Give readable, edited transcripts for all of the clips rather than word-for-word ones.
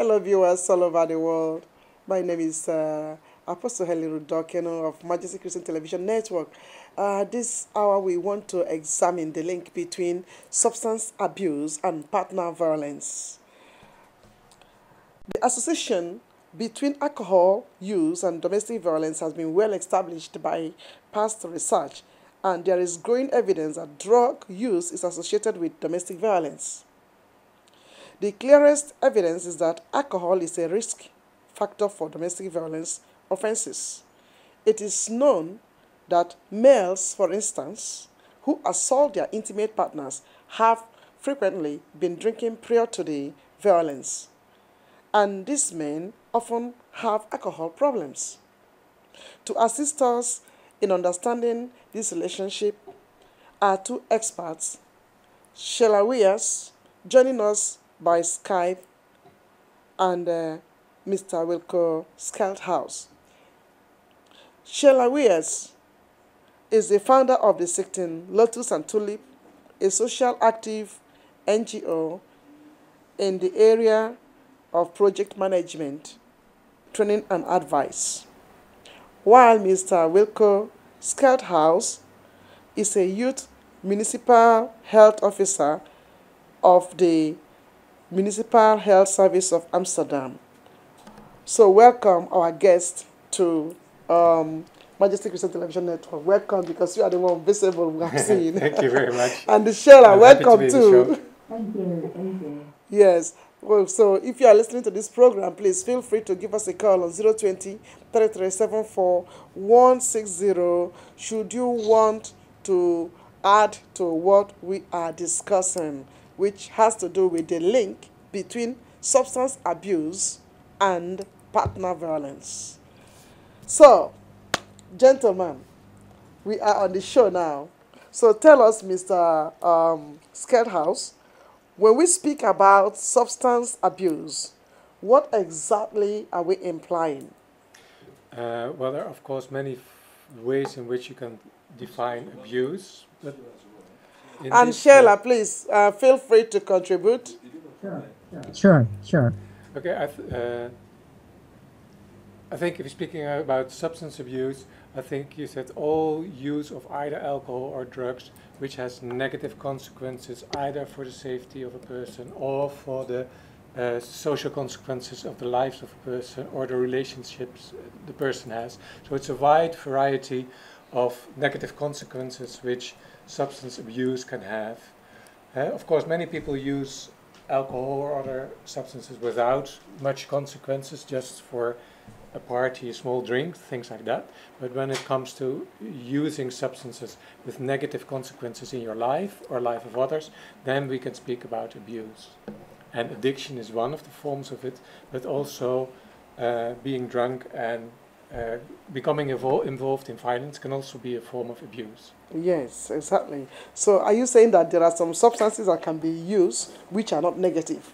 Hello, viewers all over the world. My name is Apostle Heli Rudokeno of Majesty Christian Television Network. This hour, we want to examine the link between substance abuse and partner violence. The association between alcohol use and domestic violence has been well established by past research, and there is growing evidence that drug use is associated with domestic violence. The clearest evidence is that alcohol is a risk factor for domestic violence offenses. It is known that males, for instance, who assault their intimate partners have frequently been drinking prior to the violence, and these men often have alcohol problems. To assist us in understanding this relationship are two experts, Sheela Vyas, joining us by Skype, and Mr. Wilco Schilthuis. Sheela Vyas is the founder of the sitting Lotus Tulip, a social active NGO in the area of project management, training and advice, while Mr. Wilco Schilthuis is a youth municipal health officer of the Municipal Health Service of Amsterdam. So welcome our guest to Majesty Christian Television Network. Welcome, because you are the one visible we have seen. Thank you very much. And the Sheela, welcome to too. Thank you. Yes. Well, so if you are listening to this program, please feel free to give us a call on 020-3374-160 should you want to add to what we are discussing, which has to do with the link between substance abuse and partner violence. So, gentlemen, we are on the show now. So tell us, Mr. Schilthuis, when we speak about substance abuse, what exactly are we implying? Well, there are, of course, many ways in which you can define abuse. But and Sheela, please feel free to contribute. Sure. Okay, I think if you're speaking about substance abuse, I think you said all use of either alcohol or drugs which has negative consequences either for the safety of a person or for the social consequences of the lives of a person or the relationships the person has. So it's a wide variety of negative consequences which substance abuse can have. Of course, many people use alcohol or other substances without much consequences, just for a party, a small drink, things like that. But when it comes to using substances with negative consequences in your life or life of others, then we can speak about abuse. And addiction is one of the forms of it, but also being drunk and becoming involved in violence can also be a form of abuse. Yes, exactly. So are you saying that there are some substances that can be used which are not negative?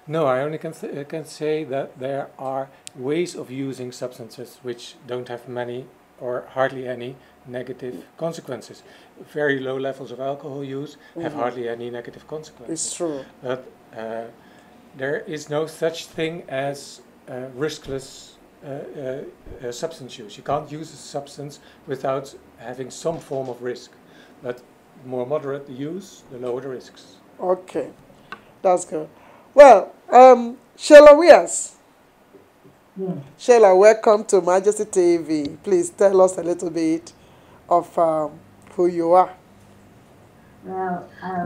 No, I only can say that there are ways of using substances which don't have many or hardly any negative consequences. Very low levels of alcohol use have hardly any negative consequences. It's true. But there is no such thing as riskless substance use. You can't use a substance without having some form of risk. But the more moderate the use, the lower the risks. Okay, that's good. Well, Sheela Vyas. Sheela, welcome to Majesty TV. Please tell us a little bit of who you are.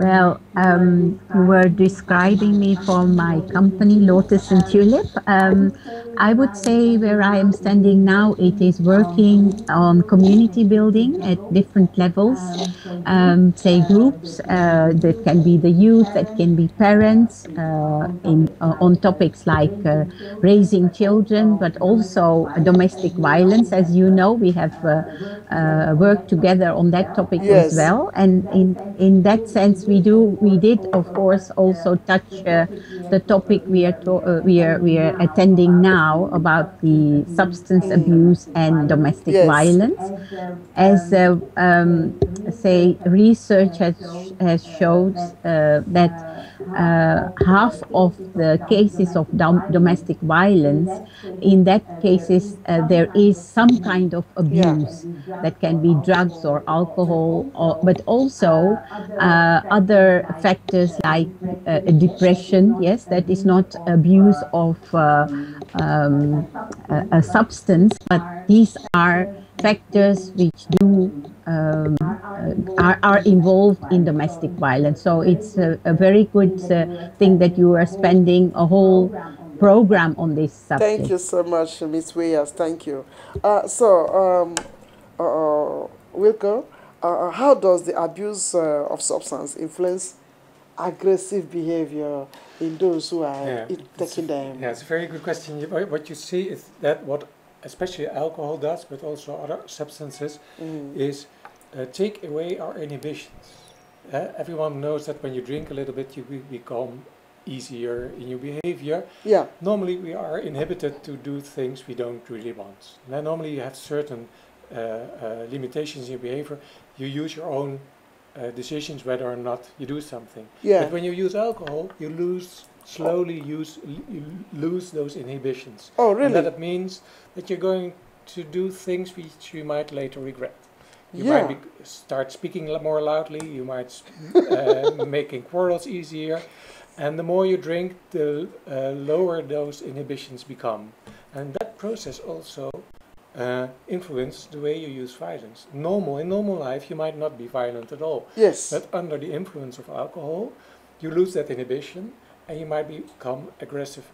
Well, you were describing me for my company, Lotus Tulip. I would say where I am standing now, it is working on community building at different levels, say groups, that can be the youth, that can be parents, on topics like raising children, but also domestic violence. As you know, we have worked together on that topic as well. And in that sense, we did, of course, also touch the topic we are attending now about the substance abuse and domestic violence. As say, research has showed that half of the cases of domestic violence, in that cases, there is some kind of Yeah. abuse that can be drugs or alcohol, but also other factors like depression. Yes, that is not abuse of a substance, but these are factors which do are involved in domestic violence. So it's a very good thing that you are spending a whole program on this Thank subject. you so much, Ms. Vyas. Thank you. Wilco, how does the abuse of substance influence aggressive behavior in those who are taking them? Yeah, it's a very good question. What you see is that what especially alcohol does, but also other substances, is take away our inhibitions. Everyone knows that when you drink a little bit, you become easier in your behavior. Yeah. Normally we are inhibited to do things we don't really want. Now, normally you have certain limitations in your behavior. You use your own decisions whether or not you do something. Yeah. But when you use alcohol, you slowly lose those inhibitions. Oh, really? And that means that you're going to do things which you might later regret. You Yeah. might start speaking more loudly, you might making quarrels easier, and the more you drink, the lower those inhibitions become. And that process also influences the way you use violence. In normal life, you might not be violent at all. Yes. But under the influence of alcohol, you lose that inhibition, and you might become aggressive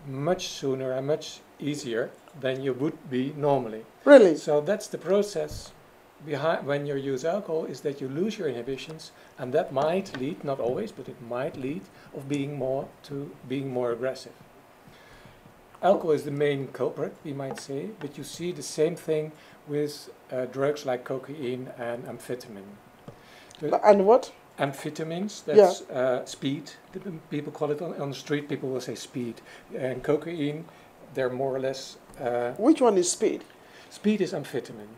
much sooner and much easier than you would be normally. Really? So that's the process behind when you use alcohol, is that you lose your inhibitions, and that might lead, not always, but it might lead of being more aggressive. Alcohol is the main culprit, we might say, but you see the same thing with drugs like cocaine and amphetamine. And what? Amphetamines, that's speed. People call it on the street, people will say speed. And cocaine, they're more or less... Which one is speed? Speed is amphetamine.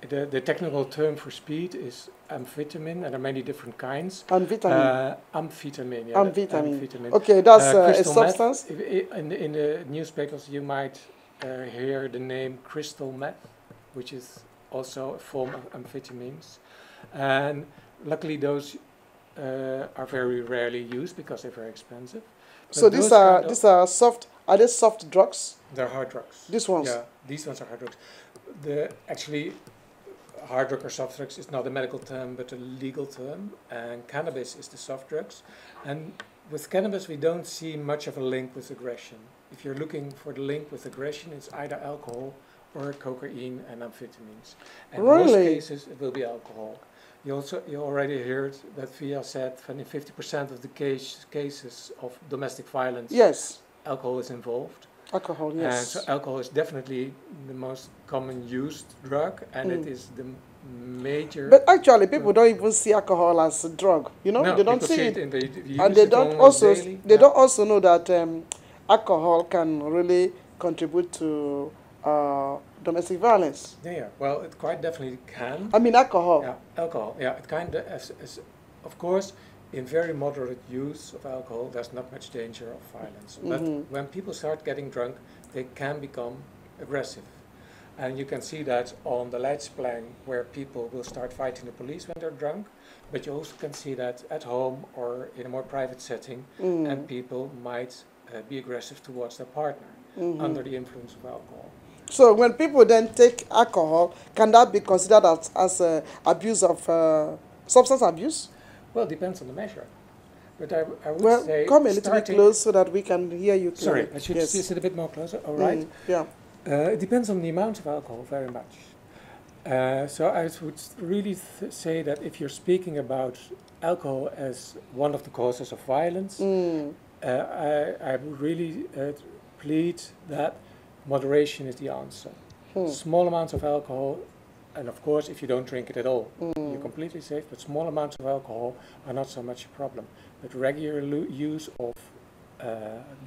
The technical term for speed is amphetamine, and there are many different kinds. Amphetamine. Amphetamine, yeah. Amphetamine. Okay, that's a substance? In the newspapers you might hear the name crystal meth, which is also a form of amphetamines. And luckily those are very rarely used because they're very expensive. But so these are soft, are they soft drugs? They're hard drugs. These ones? Yeah, these ones are hard drugs. Actually, hard drug or soft drugs is not a medical term but a legal term, and cannabis is the soft drugs. And with cannabis we don't see much of a link with aggression. If you're looking for the link with aggression, it's either alcohol or cocaine and amphetamines. And in most cases it will be alcohol. You already heard that Via said 50% of the cases of domestic violence, yes, alcohol is involved. Alcohol, yes. So alcohol is definitely the most common used drug, and it is the major... But actually, people don't even see alcohol as a drug, you know? No, they don't see it. And they don't also know that alcohol can really contribute to domestic violence. Yeah, well, it quite definitely can. I mean, alcohol. Yeah, alcohol. Yeah, it kind of, of course, in very moderate use of alcohol, there's not much danger of violence. But when people start getting drunk, they can become aggressive. And you can see that on the Leidsplein, where people will start fighting the police when they're drunk. But you also can see that at home or in a more private setting, and people might be aggressive towards their partner under the influence of alcohol. So when people then take alcohol, can that be considered as abuse of substance abuse? Well, it depends on the measure. But I would say... come a little bit close so that we can hear you clearly. Sorry, I should sit a bit more closer. All right. Yeah. It depends on the amount of alcohol very much. So I would really say that if you're speaking about alcohol as one of the causes of violence, I would really plead that moderation is the answer. Small amounts of alcohol, and of course if you don't drink it at all, you're completely safe, but small amounts of alcohol are not so much a problem. But regular use of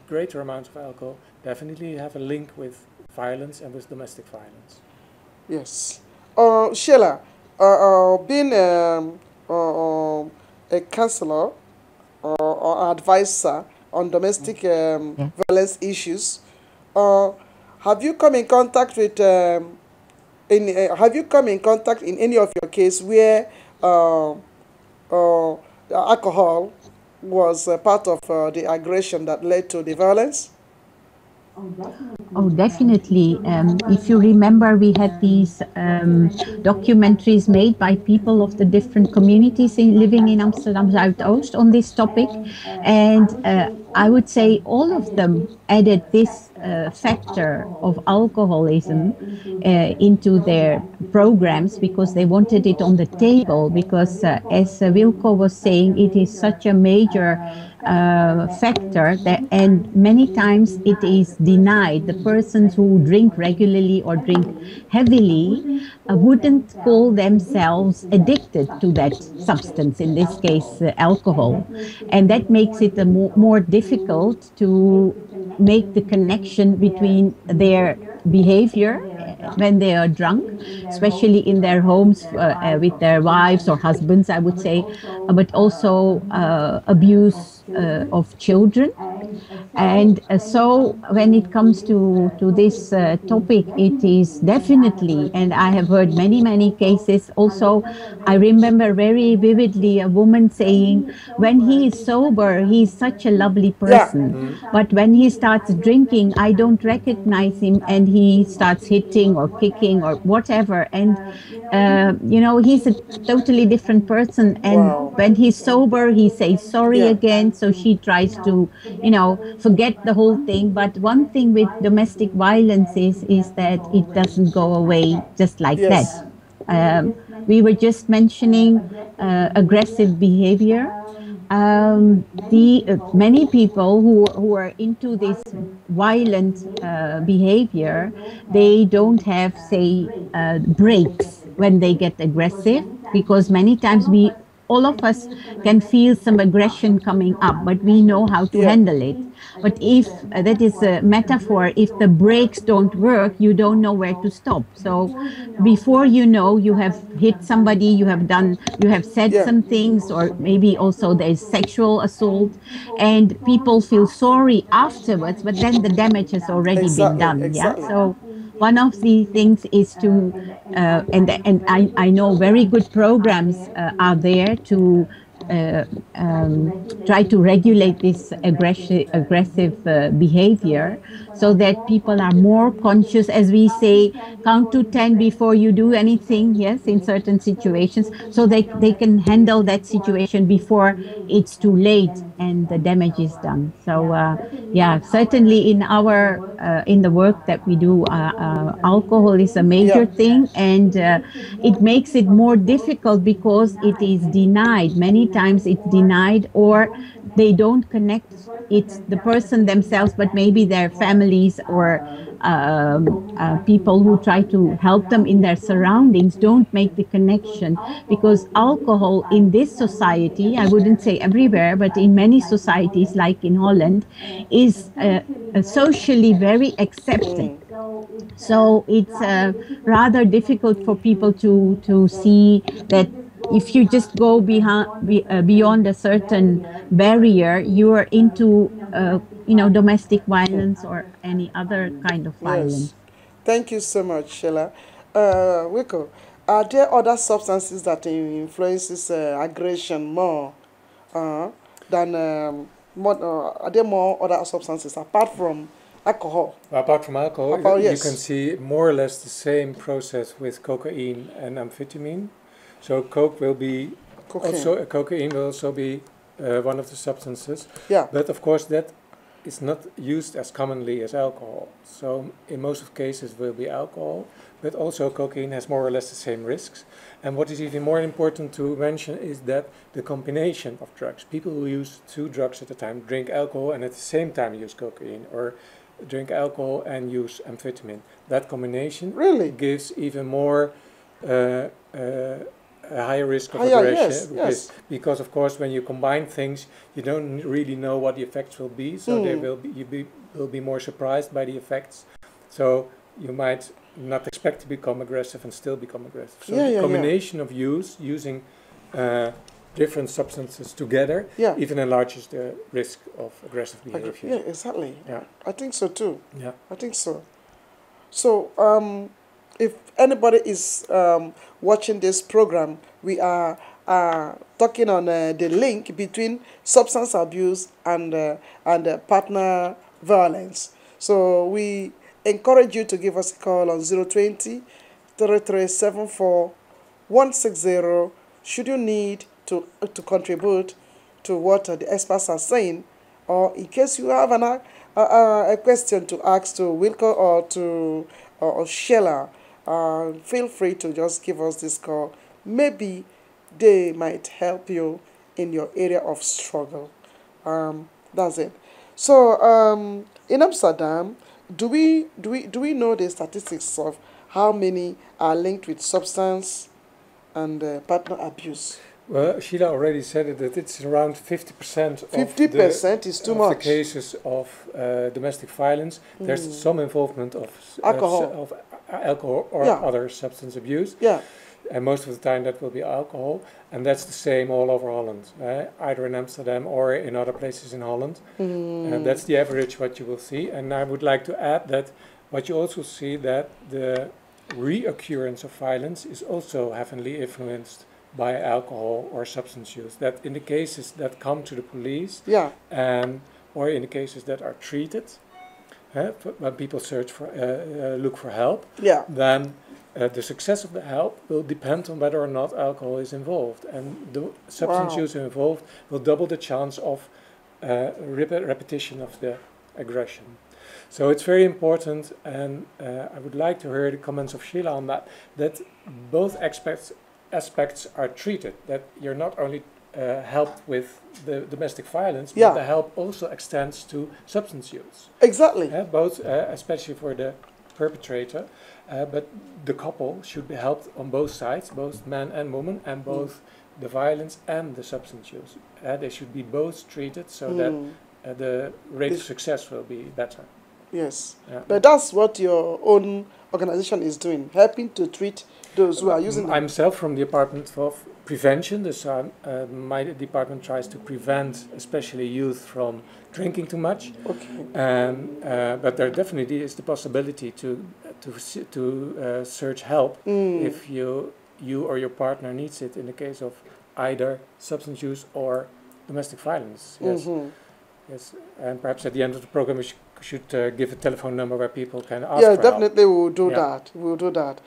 greater amounts of alcohol definitely have a link with violence and with domestic violence. Yes. Sheila, being a counselor, or advisor on domestic violence issues. Have you come in contact with have you come in contact in any of your case where alcohol was part of the aggression that led to the violence? Oh, definitely. If you remember, we had these documentaries made by people of the different communities living in Amsterdam Zuidoost on this topic. And I would say all of them added this factor of alcoholism into their programs because they wanted it on the table. Because as Wilco was saying, it is such a major factor that, and many times it is denied. The persons who drink regularly or drink heavily wouldn't call themselves addicted to that substance, in this case alcohol, and that makes it more difficult to make the connection between their behavior when they are drunk, especially in their homes with their wives or husbands, I would say, but also abuse of children. And so when it comes to this topic, it is definitely, and I have heard many cases also. I remember very vividly a woman saying, when he is sober, he is such a lovely person. But when he starts drinking, I don't recognize him, and he starts hitting or kicking or whatever. And, he's a totally different person. And when he's sober, he says sorry again. So she tries to, forget the whole thing. But one thing with domestic violence is that it doesn't go away just like that. We were just mentioning aggressive behavior. Many people who are into this violent behavior, they don't have, say, breaks when they get aggressive, because many times all of us can feel some aggression coming up, but we know how to handle it. But if that is a metaphor, if the brakes don't work, you don't know where to stop. So before you know, you have hit somebody, you have said some things, or maybe also there's sexual assault, and people feel sorry afterwards, but then the damage has already been done. So one of the things is to, and I know very good programs are there to try to regulate this aggressive behavior, so that people are more conscious. As we say, count to 10 before you do anything, yes, in certain situations, so they can handle that situation before it's too late and the damage is done. So certainly in in the work that we do, alcohol is a major thing, and it makes it more difficult because it is denied. Many times it's denied, or they don't connect. It's the person themselves, but maybe their families or people who try to help them in their surroundings don't make the connection, because alcohol in this society, I wouldn't say everywhere, but in many societies like in Holland, is socially very accepted. So it's rather difficult for people to see that if you just go beyond a certain barrier, you are into domestic violence or any other kind of violence. Thank you so much, Sheela. Wilco, are there other substances that influences aggression more than are there more other substances apart from alcohol? Apart from alcohol, you can see more or less the same process with cocaine and amphetamine. So cocaine will also be one of the substances. But of course that is not used as commonly as alcohol. So in most of cases will be alcohol, but also cocaine has more or less the same risks. And what is even more important to mention is that the combination of drugs, people who use 2 drugs at a time, drink alcohol and at the same time use cocaine, or drink alcohol and use amphetamine, that combination gives even more a higher risk of aggression. Because of course when you combine things, you don't really know what the effects will be, so they will be more surprised by the effects. So you might not expect to become aggressive and still become aggressive. So the combination of using different substances together, Yeah. even enlarges the risk of aggressive behavior. Yeah, exactly. Yeah. I think so too. Yeah. I think so. So, if anybody is watching this program, we are talking on the link between substance abuse and partner violence. So we encourage you to give us a call on 020 3374 160 should you need to contribute to what the experts are saying, or in case you have a question to ask to Wilco or to Sheela, feel free to just give us this call. Maybe they might help you in your area of struggle. That's it. So in Amsterdam, do we know the statistics of how many are linked with substance and partner abuse? Well, Sheela already said it, that it's around 50% of 50% is too much. The cases of domestic violence. There's some involvement of alcohol, alcohol or other substance abuse. Yeah. And most of the time that will be alcohol. And that's the same all over Holland, either in Amsterdam or in other places in Holland. And that's the average what you will see. And I would like to add that what you also see that the reoccurrence of violence is also heavily influenced by alcohol or substance use. That in the cases that come to the police, or in the cases that are treated, when people search for, look for help, then the success of the help will depend on whether or not alcohol is involved, and the substance use involved will double the chance of repetition of the aggression. So it's very important, and I would like to hear the comments of Sheela on that. That both aspects are treated, that you're not only helped with the domestic violence, but the help also extends to substance use. Exactly. Both, especially for the perpetrator, but the couple should be helped on both sides, both man and woman, and both the violence and the substance use. They should be both treated so that the rate of success will be better. Yes, but that's what your own organization is doing, helping to treat those who are using them. I'm myself from the Department of Prevention, so my department tries to prevent especially youth from drinking too much. Okay. But there definitely is the possibility to search help if you or your partner needs it in the case of either substance use or domestic violence. Yes. Yes, and perhaps at the end of the program we should give a telephone number where people can ask for help. Definitely we'll do that. We'll do that.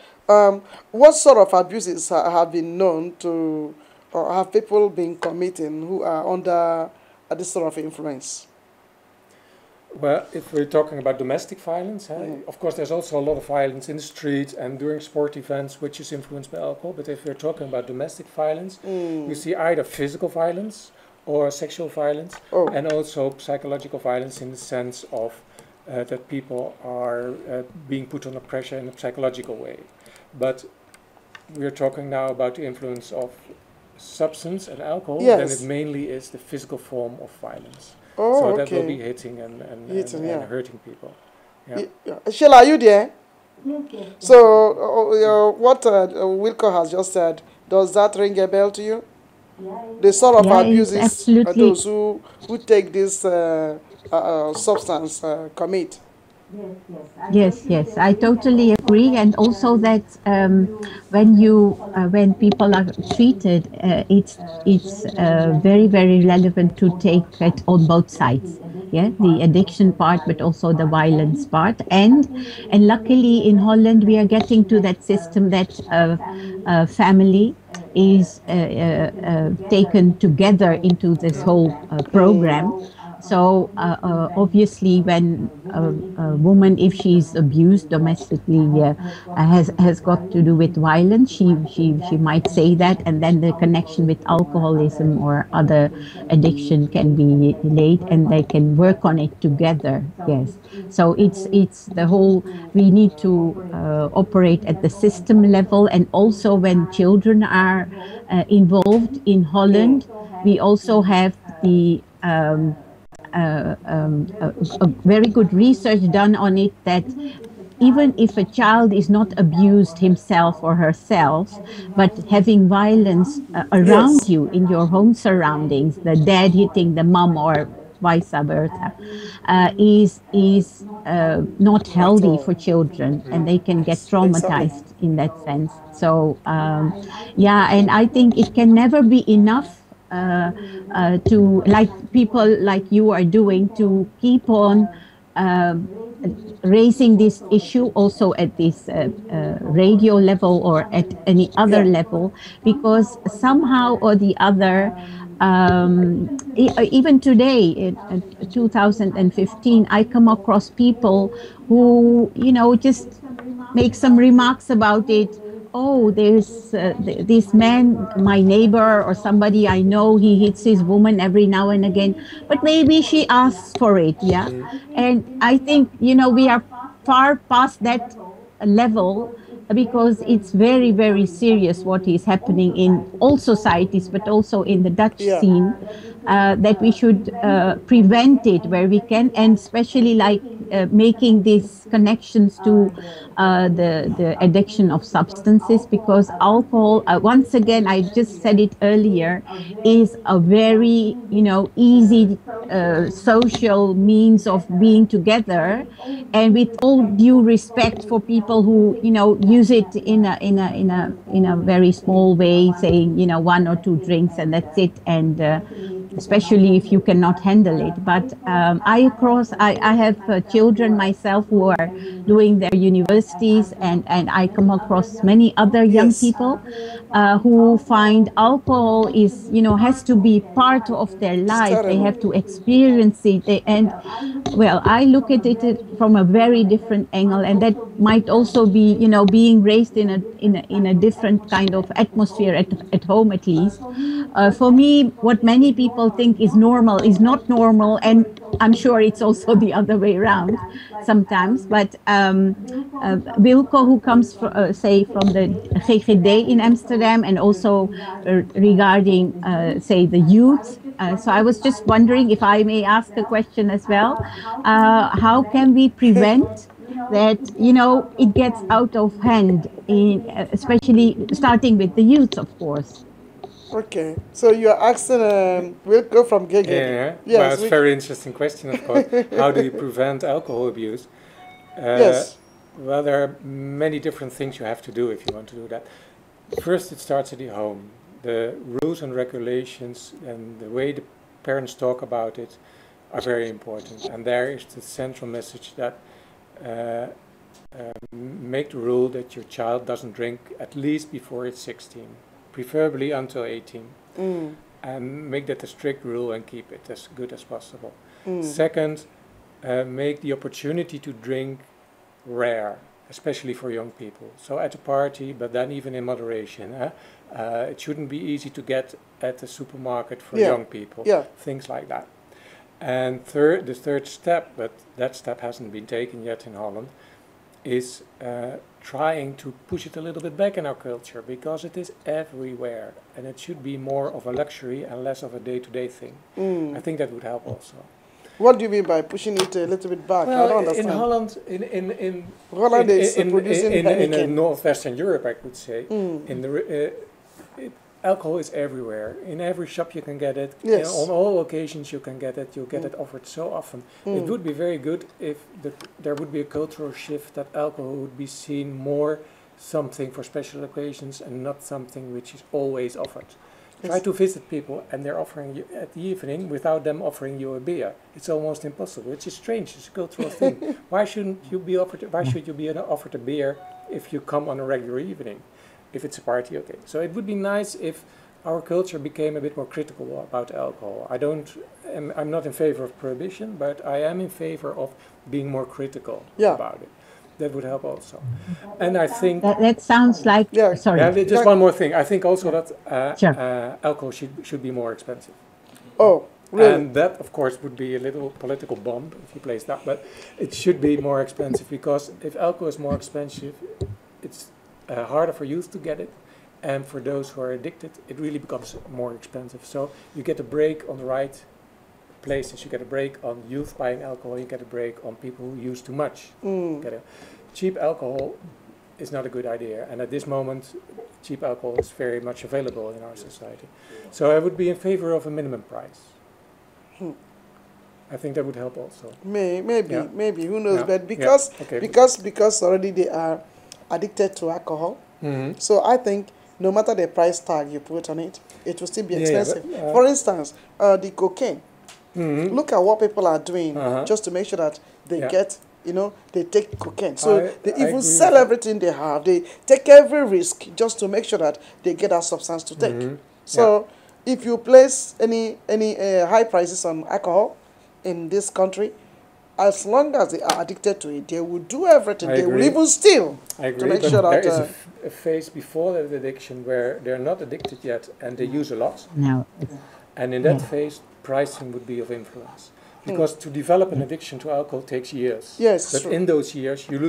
What sort of abuses have been known to, or have people been committing who are under this sort of influence? Well, if we're talking about domestic violence, of course there's also a lot of violence in the street and during sport events which is influenced by alcohol, but if we're talking about domestic violence, you see either physical violence or sexual violence, and also psychological violence in the sense of that people are being put under pressure in a psychological way. But we're talking now about the influence of substance and alcohol, then it mainly is the physical form of violence. So that will be hitting and hurting people. Sheela, are you there? Yes. So what Wilco has just said, does that ring a bell to you? The sort of abuses those who take this substance commit. Yes, I totally agree, and also that when people are treated, it's very relevant to take it on both sides. Yeah, the addiction part, but also the violence part, and luckily in Holland we are getting to that system that family is taken together into this whole program. So obviously when a woman, if she's abused domestically, has got to do with violence, she might say that, and then the connection with alcoholism or other addiction can be laid, and they can work on it together. Yes. So it's the whole, we need to operate at the system level, and also when children are involved in Holland, we also have the a very good research done on it, that even if a child is not abused himself or herself, but having violence around Yes. you in your home surroundings, the dad hitting the mom or vice versa, is not At healthy all. for children, and they can get Exactly. traumatized in that sense. So yeah, and I think it can never be enough to, like people like you are doing, to keep on um, raising this issue also at this radio level or at any other Yeah. level, because somehow or the other, even today in 2015, I come across people who, just make some remarks about it. Oh, there's this man, my neighbor or somebody I know, he hits his woman every now and again, but maybe she asks for it. Yeah. And I think, we are far past that level, because it's very, very serious what is happening in all societies, but also in the Dutch Yeah. scene, that we should prevent it where we can, and especially like making these connections to the addiction of substances, because alcohol, once again, I just said it earlier, is a very, easy social means of being together, and with all due respect for people who, use it in a very small way, saying, one or two drinks and that's it, and especially if you cannot handle it. But I have children myself who are doing their universities, and I come across many other young Yes. people who find alcohol is, has to be part of their It's life. They terrible. have to experience it. And well, I look at it from a very different angle, and that might also be, being raised in a different kind of atmosphere at home, at least. For me, what many people think is normal is not normal, and I'm sure it's also the other way around sometimes. But Wilco, who comes say from the GGD in Amsterdam, and also regarding say the youth. So I was just wondering if I may ask a question as well. How can we prevent that, it gets out of hand, especially starting with the youth, of course? Okay. So you're asking, we'll go from GGD. Yeah, well, Yes. it's a very interesting question, of course. How do you prevent alcohol abuse? Yes. Well, there are many different things you have to do if you want to do that. First, it starts at the home. The rules and regulations and the way the parents talk about it are very important. And there is the central message that make the rule that your child doesn't drink at least before it's 16, preferably until 18. And make that a strict rule and keep it as good as possible. Second, make the opportunity to drink rare, especially for young people. So at a party, but then even in moderation. It shouldn't be easy to get at the supermarket for young people. Things like that. And the third step, but that step hasn't been taken yet in Holland, is trying to push it a little bit back in our culture, because it is everywhere, and it should be more of a luxury and less of a day-to-day thing. I think that would help also. What do you mean by pushing it a little bit back? Well, I don't understand. in Holland, Holland is producing in Heineken. northwestern Europe, I could say, alcohol is everywhere. In every shop you can get it. Yes. On all occasions you can get it. You get it offered so often. It would be very good if there would be a cultural shift, that alcohol would be seen more something for special occasions and not something which is always offered. Try to visit people and they're offering you at the evening without them offering you a beer. It's almost impossible. It's just strange. It's a cultural thing. Why shouldn't you be offered? Why should you be offered a beer if you come on a regular evening? If it's a party, okay. So it would be nice if our culture became a bit more critical about alcohol. I'm not in favor of prohibition, but I am in favor of being more critical about it. That would help also. And I think that sounds like sorry. Yeah, just one more thing. I think also that alcohol should be more expensive. Oh, really? And that, of course, would be a little political bomb if you place that. But it should be more expensive, because if alcohol is more expensive, it's harder for youth to get it. And for those who are addicted, it really becomes more expensive. So you get a break on the right places. You get a break on youth buying alcohol. You get a break on people who use too much. cheap alcohol is not a good idea. And at this moment, cheap alcohol is very much available in our society. So I would be in favor of a minimum price. I think that would help also. Maybe, who knows? Yeah. But because Yeah. Okay. because already they are addicted to alcohol, so I think no matter the price tag you put on it, it will still be expensive. But, for instance, the cocaine. Look at what people are doing just to make sure that they get, they take cocaine. So they even sell everything they have. They take every risk just to make sure that they get that substance to take. So if you place any high prices on alcohol in this country, as long as they are addicted to it, they will do everything. They will even steal to make sure that there is a phase before that addiction where they're not addicted yet and they use a lot. No. And in that phase, pricing would be of influence. Because to develop an addiction to alcohol takes years. Yes, but true. in those years, you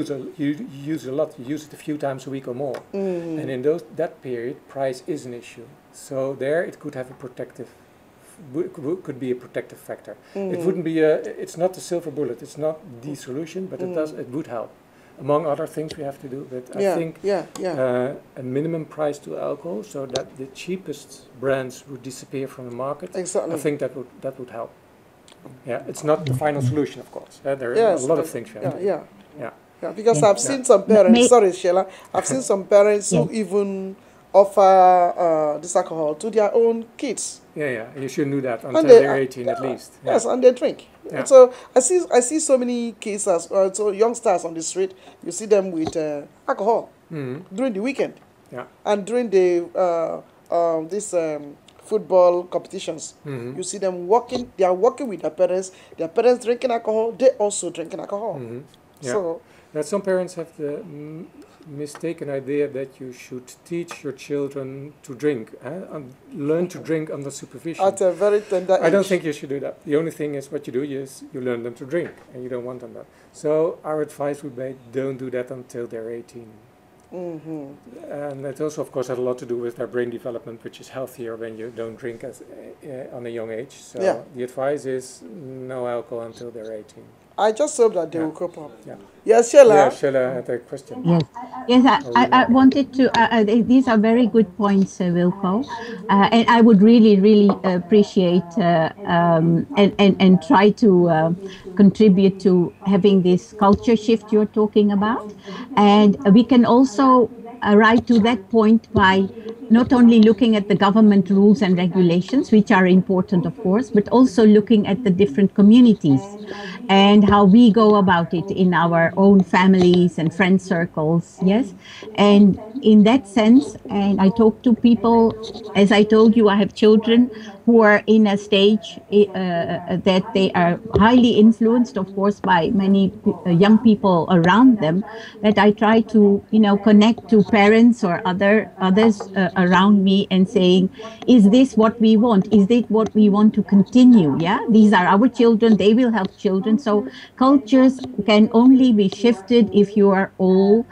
use a lot. You use it a few times a week or more. And in that period, price is an issue. So there, it could have a protective. Could be a protective factor. It wouldn't be it's not the silver bullet. It's not the solution, but it would help. Among other things we have to do, but I think a minimum price to alcohol, so that the cheapest brands would disappear from the market. Exactly. I think that would help. Yeah, it's not the final solution, of course. There are a lot of things you have to do. Yeah, because I've seen some parents. Sorry, Sheela. I've seen some parents who even offer this alcohol to their own kids. Yeah. You shouldn't do that until they're 18 at least. Yes, and they drink. Yeah. And so I see so many kids so youngsters on the street. You see them with alcohol during the weekend. Yeah. And during the football competitions, you see them walking. They are walking with their parents. Their parents drinking alcohol. They also drinking alcohol. Yeah. So that some parents have the mistaken idea that you should teach your children to drink, and learn to drink under supervision. At a very tender age. I don't think you should do that. The only thing is what you do is you learn them to drink, and you don't want them that. So our advice would be don't do that until they're 18. And it also, of course, has a lot to do with their brain development, which is healthier when you don't drink on a young age. So the advice is no alcohol until they're 18. I just hope that they will cope up. Yeah. Yes, Sheela. Yeah, Sheela had a question. Yes, I wanted to, these are very good points, Wilco. And I would really appreciate and try to contribute to having this culture shift you're talking about. And we can also arrive to that point by not only looking at the government rules and regulations, which are important, of course, but also looking at the different communities and how we go about it in our own families and friend circles, yes? And in that sense, and I talk to people, as I told you, I have children who are in a stage that they are highly influenced, of course, by many young people around them, that I try to, connect to parents or others around me and saying, is this what we want? Is it what we want to continue? Yeah, these are our children, they will have children. So cultures can only be shifted if you are all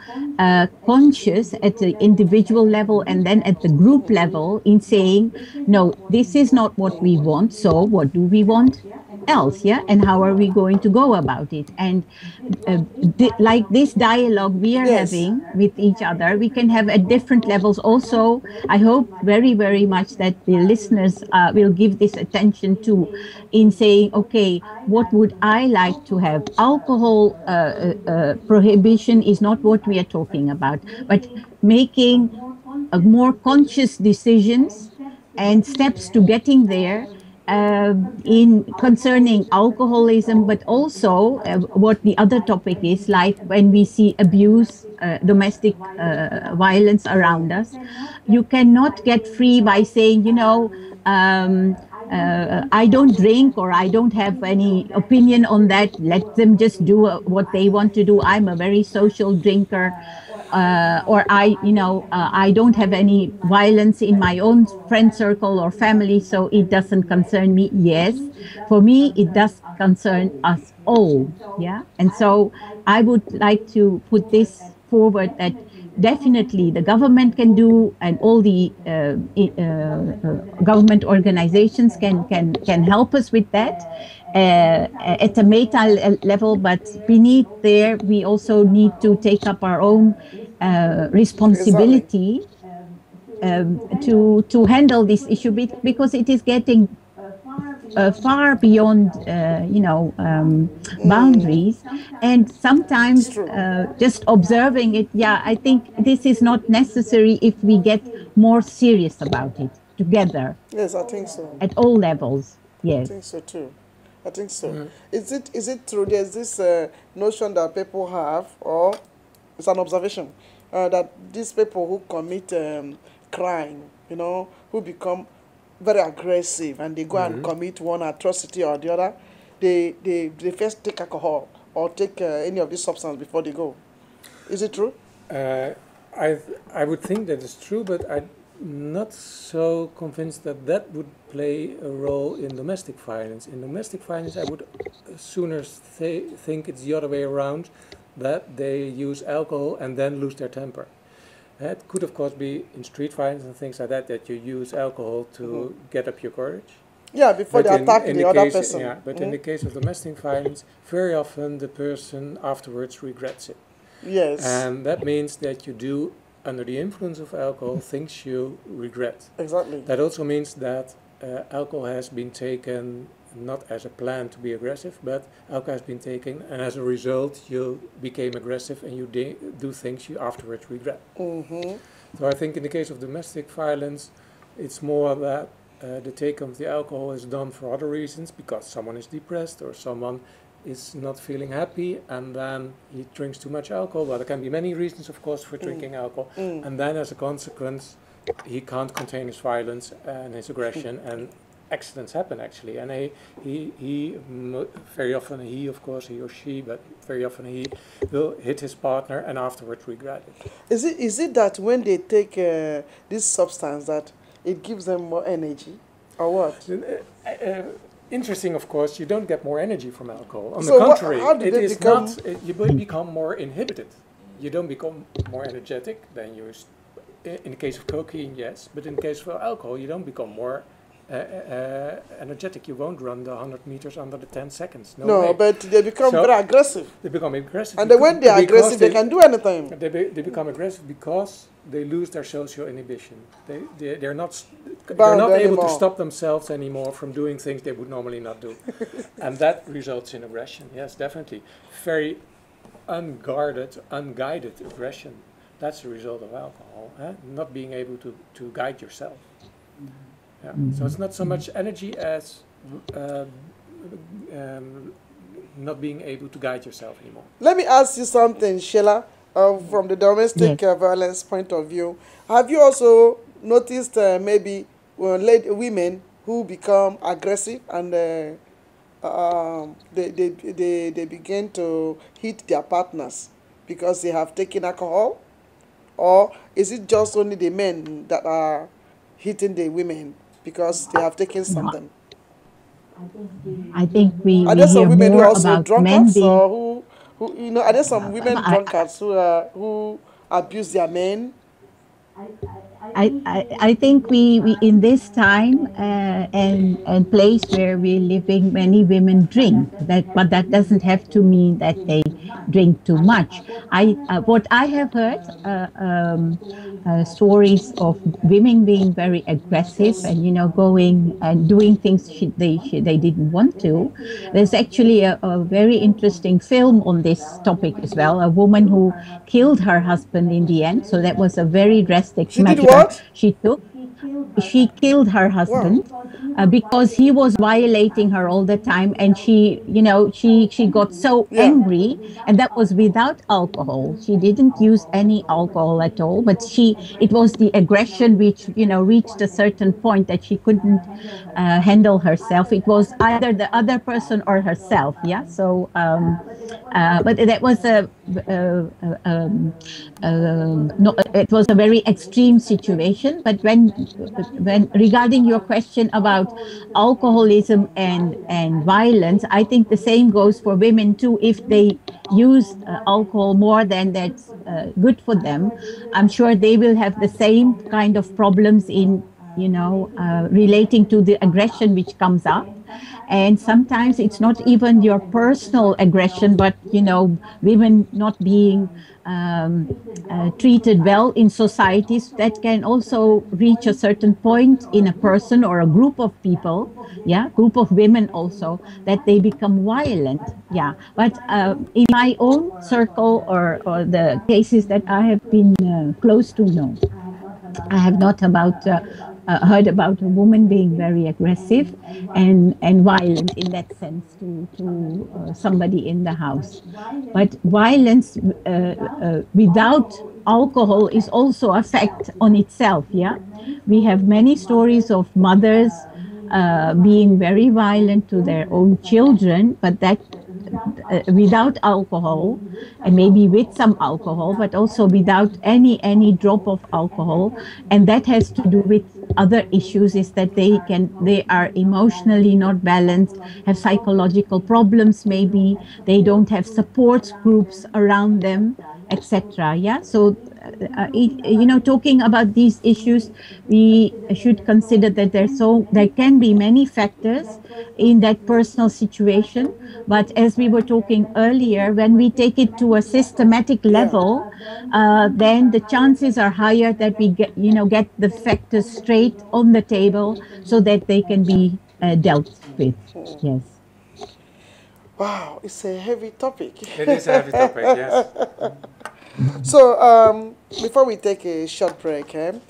conscious at the individual level and then at the group level in saying, no, this is not what we want, so what do we want else? Yeah, and how are we going to go about it? And like this dialogue we are having with each other, we can have at different levels. Also, I hope very much that the listeners will give this attention to in saying, okay, what would I like to have? Alcohol prohibition is not what we are talking about, but making more conscious decisions and steps to getting there in concerning alcoholism, but also what the other topic is, like when we see abuse, domestic violence around us. You cannot get free by saying, I don't drink or I don't have any opinion on that. Let them just do what they want to do. I'm a very social drinker. Or I don't have any violence in my own friend circle or family, so it doesn't concern me. Yes, for me, it does concern us all. Yeah. And so I would like to put this forward that definitely the government can do, and all the government organizations can help us with that at a meta level. But beneath there, we also need to take up our own Exactly. responsibility to handle this issue, because it is getting far beyond boundaries. And It's sometimes true. just observing it, yeah, I think this is not necessary if we get more serious about it together Yes, I think so. at all levels. I Yes. think so too. I think so. Mm. Is it true? There's this notion that people have, or it's an observation, that these people who commit crime, who become very aggressive and they go and commit one atrocity or the other, they first take alcohol or take any of these substances before they go. Is it true? Uh, I would think that is true, but I'm not so convinced that that would play a role in domestic violence. In domestic violence, I would sooner think it's the other way around, that they use alcohol and then lose their temper. It could, of course, be in street violence and things like that, that you use alcohol to get up your courage. Yeah, before But they attack in the the other case, person. yeah, but in the case of domestic violence, very often the person afterwards regrets it. Yes, And that means that you do, under the influence of alcohol, things you regret. exactly. That also means that alcohol has been taken not as a plan to be aggressive, but alcohol has been taken, and as a result, you became aggressive and you do things you afterwards regret. Mm-hmm. So I think in the case of domestic violence, it's more that the take of the alcohol is done for other reasons, because someone is depressed or someone is not feeling happy, and then he drinks too much alcohol. Well, there can be many reasons, of course, for drinking alcohol, and then as a consequence, he can't contain his violence and his aggression, and accidents happen actually. And very often he, of course, he or she, but very often he will hit his partner and afterwards regret it. Is it that when they take this substance that it gives them more energy, or what? Interesting, of course, you don't get more energy from alcohol. On So the contrary, how do it they is become- not. You become more inhibited. You don't become more energetic than you. In the case of cocaine, yes, but in the case of alcohol, you don't become more energetic. You won't run the 100 meters under the 10 seconds. No, way. but they become So- very aggressive. They become aggressive. And then when they are because aggressive, they can do anything. They become aggressive because they lose their social inhibition. They're not Bound able to anymore. stop themselves anymore from doing things they would normally not do, and that results in aggression. Yes, definitely, very unguarded, unguided aggression. That's the result of alcohol. Not being able to guide yourself. Yeah. So it's not so much energy as not being able to guide yourself anymore. Let me ask you something, Sheila, from the domestic violence point of view. Have you also noticed maybe women who become aggressive and they begin to hit their partners because they have taken alcohol? Or is it just only the men that are hitting the women because they have taken something? I think we Are there hear some women who more are also about men drunkards, being. or who are there some women drunkards who abuse their men? I think we in this time and place where we're living, many women drink. But that doesn't have to mean that they drink too much. What I have heard stories of women being very aggressive and going and doing things they didn't want to. There's actually a very interesting film on this topic as well. A woman who killed her husband in the end. So that was a very drastic She did measure what? she took. She killed her husband because he was violating her all the time, and she got so angry, and that was without alcohol. She didn't use any alcohol at all, but it was the aggression which reached a certain point that she couldn't handle herself. It was either the other person or herself. Yeah. So, but that was it was a very extreme situation. But when when regarding your question about alcoholism and violence, I think the same goes for women too. If they use alcohol more than that's good for them, I'm sure they will have the same kind of problems in, relating to the aggression which comes up. And sometimes it's not even your personal aggression, but women not being treated well in societies, that can also reach a certain point in a person or a group of people, group of women also, that they become violent. But in my own circle, or the cases that I have been close to, no, I have not heard about a woman being very aggressive and violent in that sense to somebody in the house. But violence without alcohol is also a fact on itself. We have many stories of mothers being very violent to their own children, but that without alcohol, and maybe with some alcohol, but also without any drop of alcohol. And that has to do with other issues, is that they are emotionally not balanced, have psychological problems, maybe they don't have support groups around them, etc. So talking about these issues, we should consider that there can be many factors in that personal situation. But as we were talking earlier, when we take it to a systematic level, then the chances are higher that we get the factors straight on the table so that they can be dealt with. Yes. Wow, it's a heavy topic. It is a heavy topic, yes. So, before we take a short break, let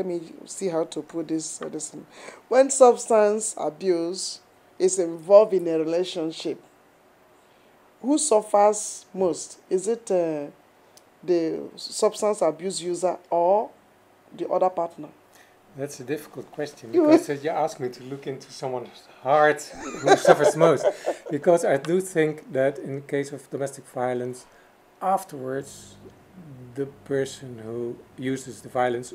me see how to put this. When substance abuse is involved in a relationship, who suffers most? Is it the substance abuse user or the other partner? That's a difficult question, because you asked me to look into someone's heart who suffers most. Because I do think that in the case of domestic violence, afterwards, the person who uses the violence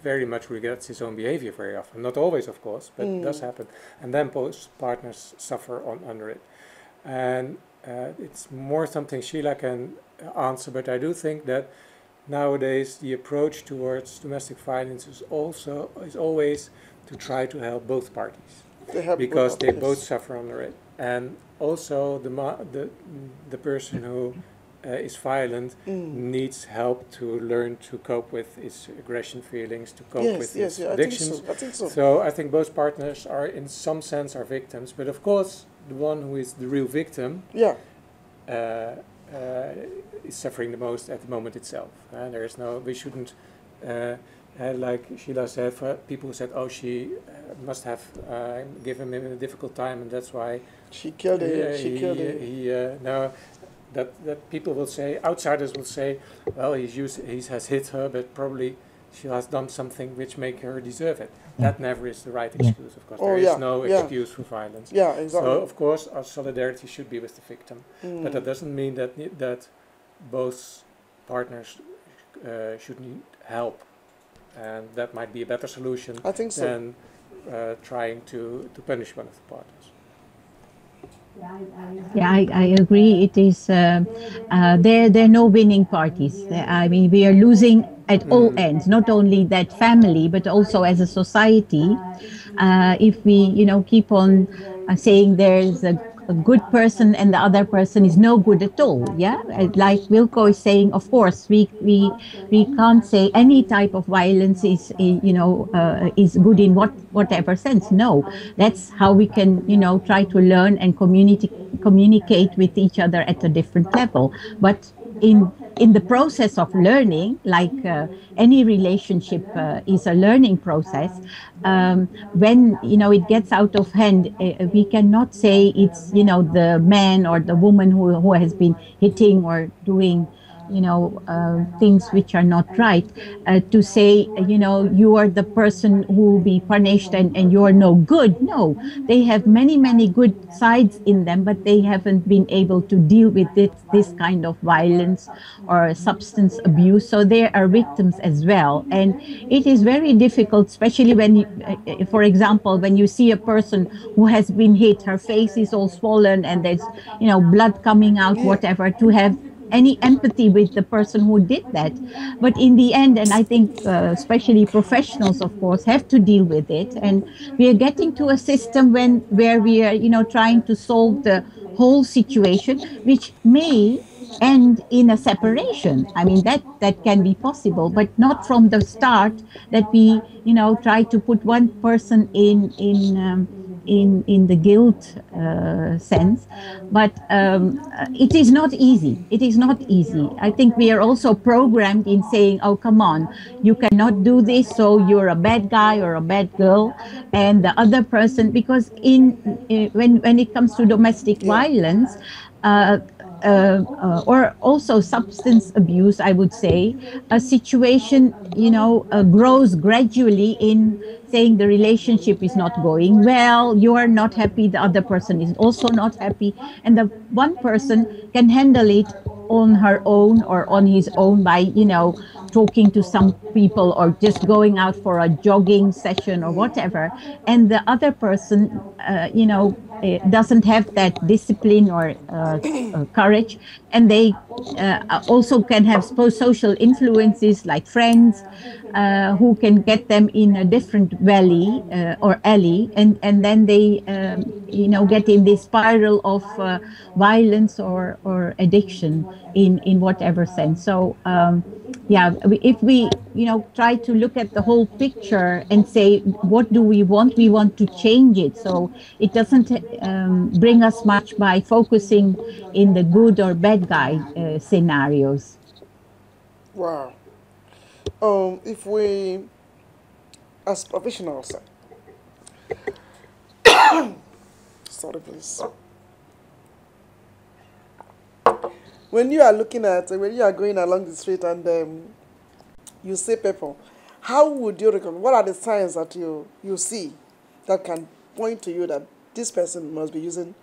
very much regrets his own behavior very often. Not always, of course, but it does happen. And then both partners suffer under it. And it's more something Sheela can answer, but I do think that nowadays the approach towards domestic violence is always to try to help both parties, because they both suffer under it. And also the person who is violent needs help to learn to cope with his aggression feelings, to cope with his addictions. I think so. So I think both partners are, in some sense, are victims. But of course, the one who is the real victim is suffering the most at the moment itself. There is we shouldn't, like Sheela said, for people who said, oh, she must have given him a difficult time, and that's why she killed him. No, that people will say, outsiders will say, well, he has hit her, but probably she has done something which make her deserve it. That never is the right excuse, of course. There is no excuse for violence. Yeah, exactly. So, of course, our solidarity should be with the victim. But that doesn't mean that both partners should need help. And that might be a better solution than trying to punish one of the partners. I agree. It is there are no winning parties. I mean, we are losing at all ends, not only that family, but also as a society. If we, keep on saying there's a good person and the other person is no good at all, like Wilco is saying, of course we can't say any type of violence is is good in whatever sense. No, that's how we can try to learn and communicate with each other at a different level. But in the process of learning, like any relationship is a learning process, when it gets out of hand, we cannot say it's the man or the woman who has been hitting or doing things which are not right, to say, you are the person who will be punished and you're no good. No, they have many, many good sides in them, but they haven't been able to deal with this kind of violence or substance abuse. So they are victims as well. And it is very difficult, especially when, for example, when you see a person who has been hit, her face is all swollen and there's, blood coming out, Yeah. whatever, to have any empathy with the person who did that. But in the end, and I think especially professionals, of course, have to deal with it. And we are getting to a system where we are, trying to solve the whole situation, which may end in a separation. I mean, that can be possible, but not from the start, that we, try to put one person in the guilt sense. But it is not easy. It is not easy. I think we are also programmed in saying, oh, come on, you cannot do this, so you're a bad guy or a bad girl. And the other person, because when it comes to domestic violence, or also substance abuse, I would say, a situation, grows gradually in saying the relationship is not going well, you are not happy, the other person is also not happy, and the one person can handle it on her own or on his own by, talking to some people or just going out for a jogging session or whatever, and the other person, doesn't have that discipline or courage, and they also can have social influences like friends who can get them in a different valley or alley, and then they get in this spiral of violence or addiction in whatever sense. So if we try to look at the whole picture and say, what do we want? We want to change it, so it doesn't bring us much by focusing in the good or bad guy scenarios. Wow. If we, as professionals, sorry, please. When you are going along the street and you see people, how would you recommend? What are the signs that you see that can point to you that this person must be using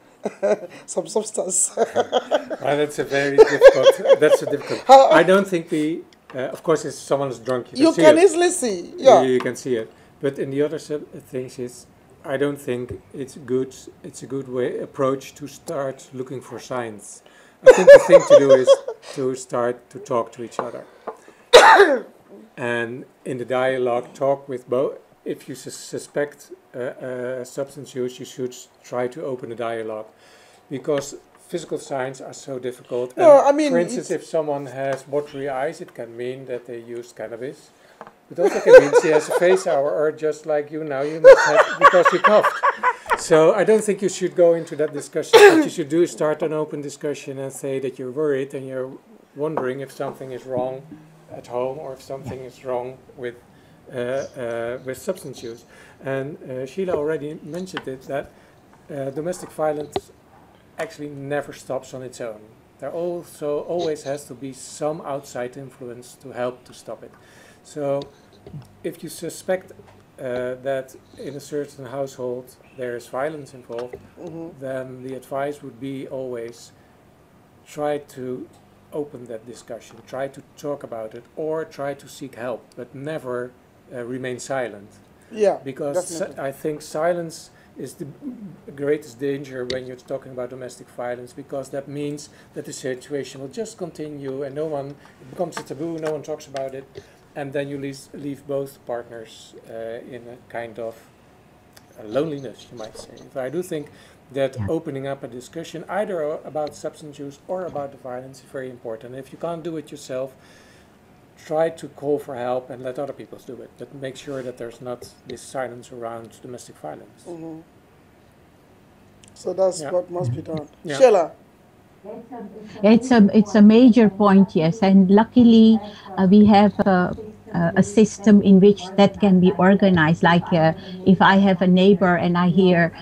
some substance? Well, that's a very difficult. That's a difficult. I don't think we. Of course, if someone is drunk, you can easily see. Yeah, you can see it. But in the other things is, I don't think it's good. It's a good approach to start looking for signs. I think the thing to do is to start to talk to each other, and in the dialogue, talk with both. If you suspect substance use, you should try to open a dialogue, because physical signs are so difficult. No, I mean, for instance, if someone has watery eyes, it can mean that they used cannabis. It also can mean she has a face hour, or just like you now, you must have because you coughed. So I don't think you should go into that discussion. What you should do is start an open discussion and say that you're worried and you're wondering if something is wrong at home or if something is wrong with substance use. And Sheela already mentioned it, that domestic violence actually never stops on its own. There also always has to be some outside influence to help to stop it. So if you suspect that in a certain household there is violence involved, then the advice would be always try to open that discussion, try to talk about it, or try to seek help, but never remain silent. Yeah, because I think silence is the greatest danger when you're talking about domestic violence, because that means that the situation will just continue and it becomes a taboo, no one talks about it, and then you leave both partners in a kind of loneliness, you might say. So I do think that opening up a discussion either about substance use or about the violence is very important. If you can't do it yourself, try to call for help and let other people do it, but make sure that there's not this silence around domestic violence. So that's what must be done. Yeah. Sheela? It's a major point, yes, and luckily we have a system in which that can be organized. Like if I have a neighbor and I hear,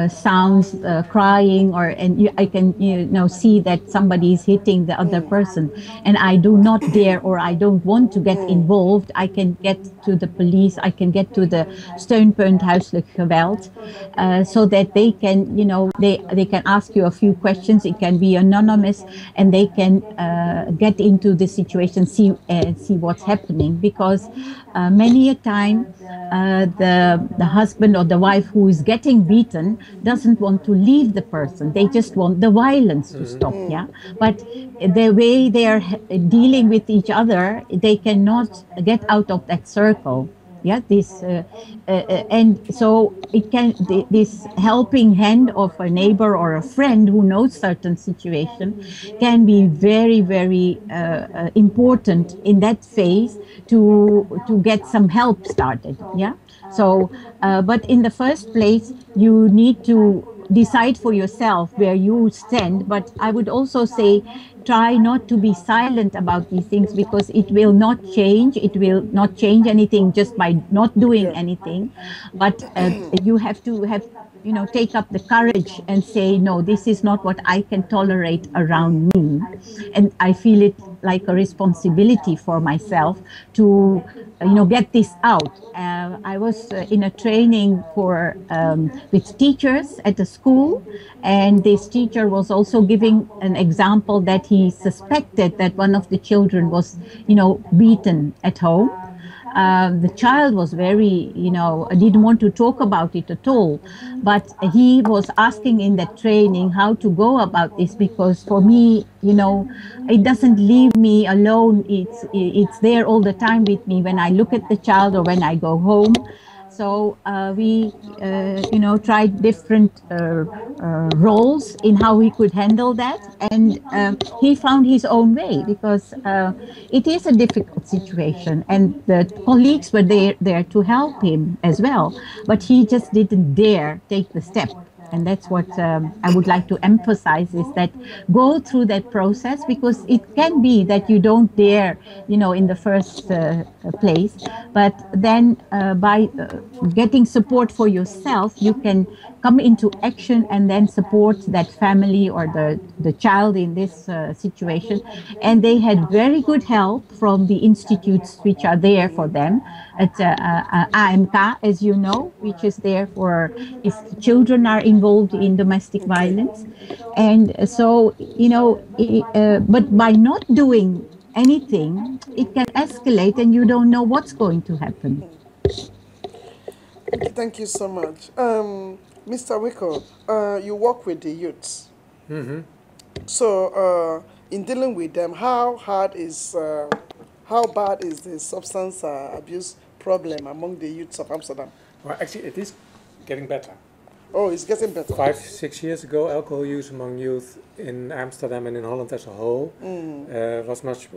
sounds crying, or I can see that somebody is hitting the other person, and I do not dare or I don't want to get involved, I can get to the police, I can get to the steunpunt huiselijk geweld, so that they can, they can ask you a few questions. It can be anonymous, and they can get into the situation, see what's happening. Because many a time the husband or the wife who is getting beaten doesn't want to leave the person. They just want the violence to stop. Yeah, but the way they are dealing with each other, they cannot get out of that circle. Yeah, and so it can, this helping hand of a neighbor or a friend who knows certain situation can be very, very important in that phase to get some help started. Yeah, so but in the first place you need to decide for yourself where you stand. But I would also say, try not to be silent about these things, because it will not change. It will not change anything just by not doing anything. But you have to take up the courage and say, no, this is not what I can tolerate around me. And I feel it like a responsibility for myself to get this out. I was in a training for with teachers at a school, and this teacher was also giving an example that he suspected that one of the children was beaten at home. The child was very, didn't want to talk about it at all. But he was asking in that training how to go about this, because for me, it doesn't leave me alone. It's there all the time with me when I look at the child or when I go home. So we, tried different roles in how he could handle that, and he found his own way, because it is a difficult situation, and the colleagues were there to help him as well, but he just didn't dare take the step. And that's what I would like to emphasize, is that go through that process, because it can be that you don't dare, in the first place, but then by getting support for yourself, you can come into action and then support that family or the child in this situation. And they had very good help from the institutes which are there for them. At AMK, as you know, which is there for if children are involved in domestic violence. And so, but by not doing anything, it can escalate and you don't know what's going to happen. Thank you so much. Mr. Wilco, you work with the youths. Mm-hmm. So, in dealing with them, how bad is the substance abuse problem among the youths of Amsterdam? Well, actually, it is getting better. Oh, it's getting better. 5-6 years ago, alcohol use among youth in Amsterdam and in Holland as a whole was much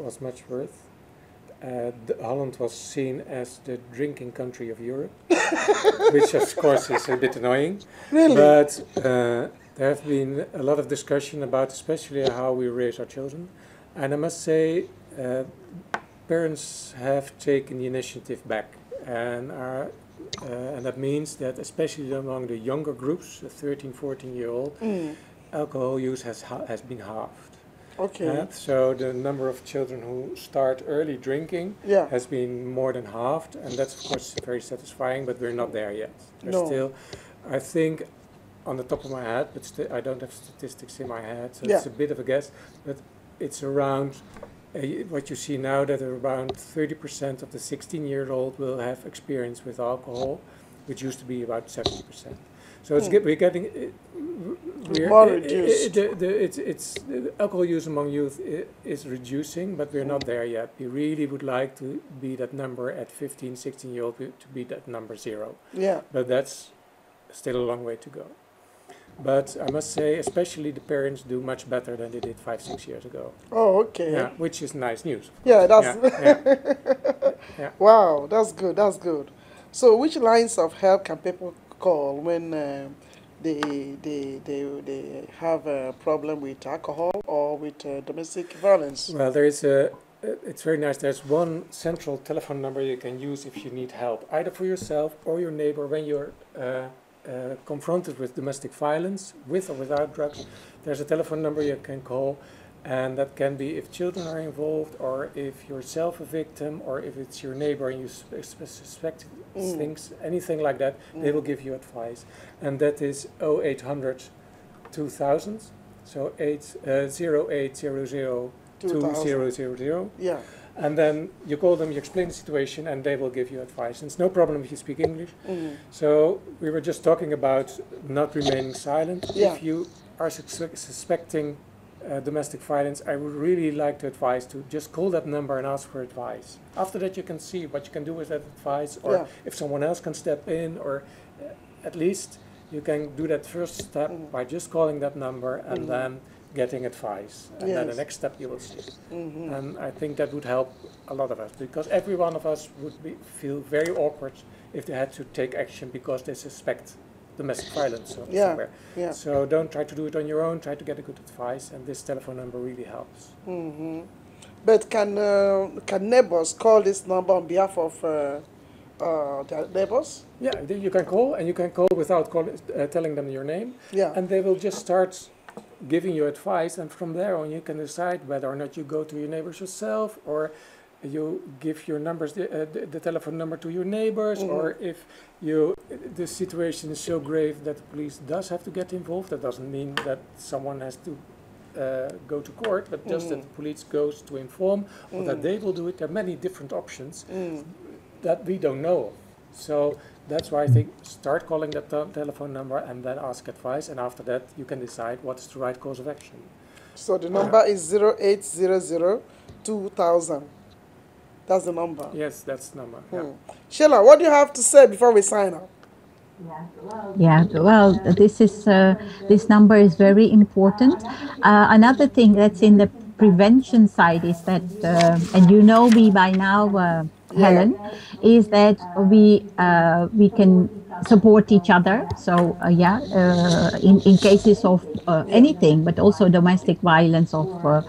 worse. Holland was seen as the drinking country of Europe, which of course is a bit annoying. Really? But there have been a lot of discussion about especially how we raise our children. And I must say, parents have taken the initiative back, and that means that especially among the younger groups, the 13, 14-year-old, alcohol use has been halved. Okay. So the number of children who start early drinking has been more than halved, and that's of course very satisfying, but we're not there yet. There's still, I think, on the top of my head, but I don't have statistics in my head, so it's a bit of a guess, but it's around, what you see now, that around 30% of the 16-year-old will have experience with alcohol, which used to be about 70%. So we're getting more reduced. It's alcohol use among youth is reducing, but we're not there yet. We really would like to be that number at 15, 16-year-old, to be that number 0. Yeah. But that's still a long way to go. But I must say, especially the parents do much better than they did 5-6 years ago. Oh, okay. Yeah, which is nice news. Yeah, that's. Yeah. Wow, that's good. That's good. So, which lines of help can people call when they have a problem with alcohol or with domestic violence? Well, there is a it's very nice. There's one central telephone number you can use if you need help, either for yourself or your neighbor when you're confronted with domestic violence, with or without drugs. There's a telephone number you can call, and that can be if children are involved, or if you're self a victim, or if it's your neighbor and you suspect things, anything like that, they will give you advice. And that is 0800 2000, so 0800 2000. Yeah. And then you call them, you explain the situation, and they will give you advice. And it's no problem if you speak English. So we were just talking about not remaining silent. Yeah. If you are suspecting domestic violence, I would really like to advise to just call that number and ask for advice. After that, you can see what you can do with that advice, or if someone else can step in, or at least you can do that first step by just calling that number and then getting advice, and then the next step you will see. And I think that would help a lot of us, because every one of us would feel very awkward if they had to take action because they suspect domestic violence somewhere. So don't try to do it on your own, try to get a good advice, and this telephone number really helps. But can neighbors call this number on behalf of their neighbors? Yeah, you can call, and you can call without telling them your name, and they will just start giving you advice, and from there on you can decide whether or not you go to your neighbors yourself, or you give your numbers, the telephone number to your neighbors, or if the situation is so grave that the police does have to get involved. That doesn't mean that someone has to go to court, but just that the police goes to inform, or that they will do it. There are many different options that we don't know of. So that's why I think start calling that telephone number and then ask advice, and after that you can decide what is the right course of action. So the number is 0800 2000. That's the number. Yes, that's the number. Sheela, what do you have to say before we sign up? Yeah, well, this number is very important. Another thing that's in the prevention side is that, and you know me by now, Helen, is that we can support each other. So in cases of anything, but also domestic violence or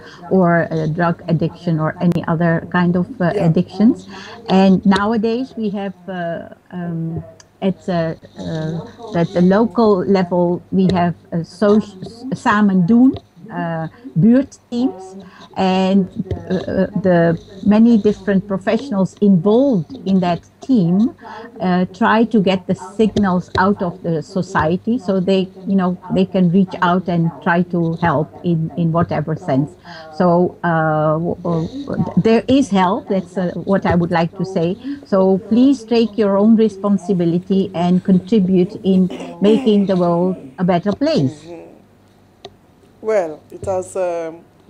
drug addiction or any other kind of addictions. And nowadays we have at the local level we have samen doen. Buurtteams, and the many different professionals involved in that team try to get the signals out of the society, so they can reach out and try to help in whatever sense. So there is help. That's what I would like to say. So please take your own responsibility and contribute in making the world a better place. Well, it has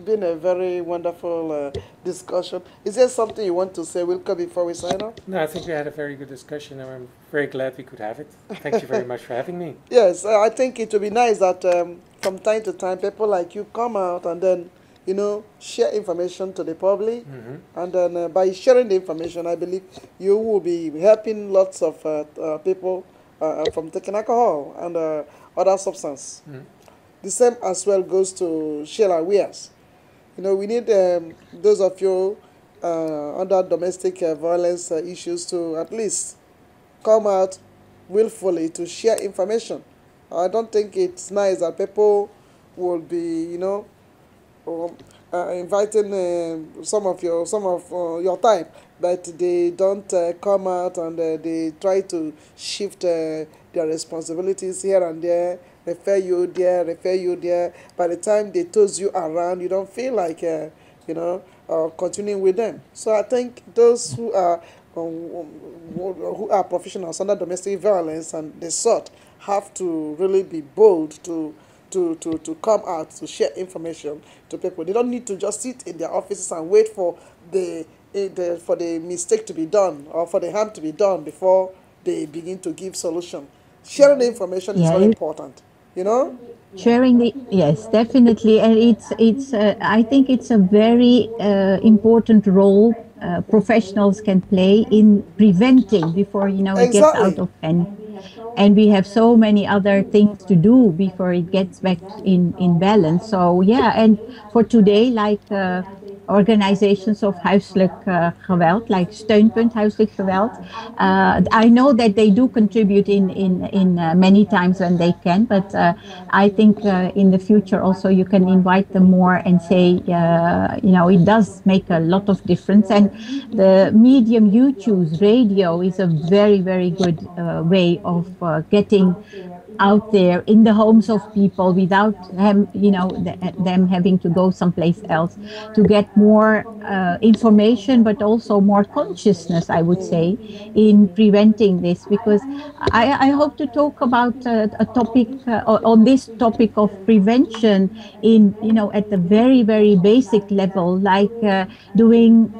been a very wonderful discussion. Is there something you want to say, Wilco, before we sign off? No, I think we had a very good discussion, and I'm very glad we could have it. Thank you very much for having me. Yes, I think it would be nice that from time to time, people like you come out and then, share information to the public. And then by sharing the information, I believe you will be helping lots of people from taking alcohol and other substances. The same as well goes to Sheela Vyas. We need those of you under domestic violence issues to at least come out willfully to share information. I don't think it's nice that people will be, inviting some of your type, but they don't come out and they try to shift their responsibilities here and there. Refer you there. By the time they toss you around, you don't feel like, continuing with them. So I think those who are professionals under domestic violence and the sort have to really be bold to come out to share information to people. They don't need to just sit in their offices and wait for the mistake to be done or for the harm to be done before they begin to give solution. Sharing the information is very important. Sharing yes, definitely, and it's I think it's a very important role professionals can play in preventing before it gets out of hand, and we have so many other things to do before it gets back in balance. So yeah, and for today, like organizations of huiselijk geweld, like Steunpunt huiselijk geweld. I know that they do contribute in many times when they can, but I think in the future also you can invite them more and say, it does make a lot of difference. And the medium you choose, radio, is a very, very good way of getting out there in the homes of people without them having to go someplace else, to get more information, but also more consciousness, I would say, in preventing this. Because I hope to talk about a topic on this topic of prevention in, at the very, very basic level, like doing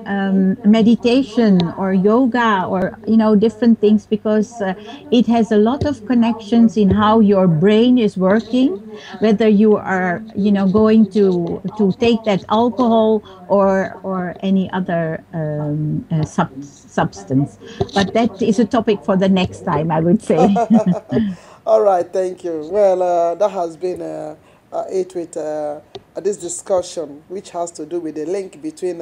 meditation or yoga or, different things, because it has a lot of connections in how your brain is working, whether you are, going to take that alcohol or any other substance. But that is a topic for the next time, I would say. All right, thank you. Well, that has been it with this discussion, which has to do with the link between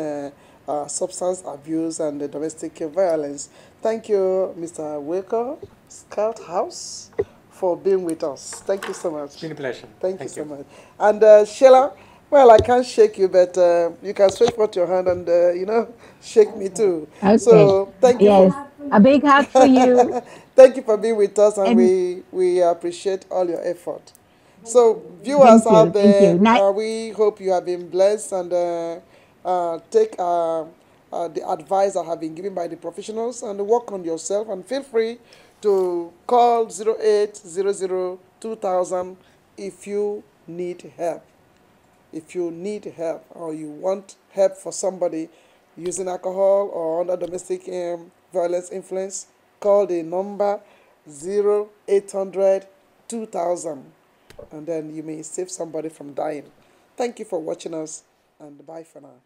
substance abuse and the domestic violence. Thank you, Mr. Wilco Schilthuis, for being with us. Thank you so much. It's been a pleasure. Thank you so much. And Sheela, well, I can't shake you, but you can stretch out your hand and, shake me too. Okay. So thank you. Yes, a big hug for you. Thank you for being with us, and we appreciate all your effort. So, viewers out there, we hope you have been blessed and take the advice that have been given by the professionals and work on yourself. And feel free to call 0800-2000 if you need help. If you need help or you want help for somebody using alcohol or under domestic violence influence, call the number 0800-2000, and then you may save somebody from dying. Thank you for watching us, and bye for now.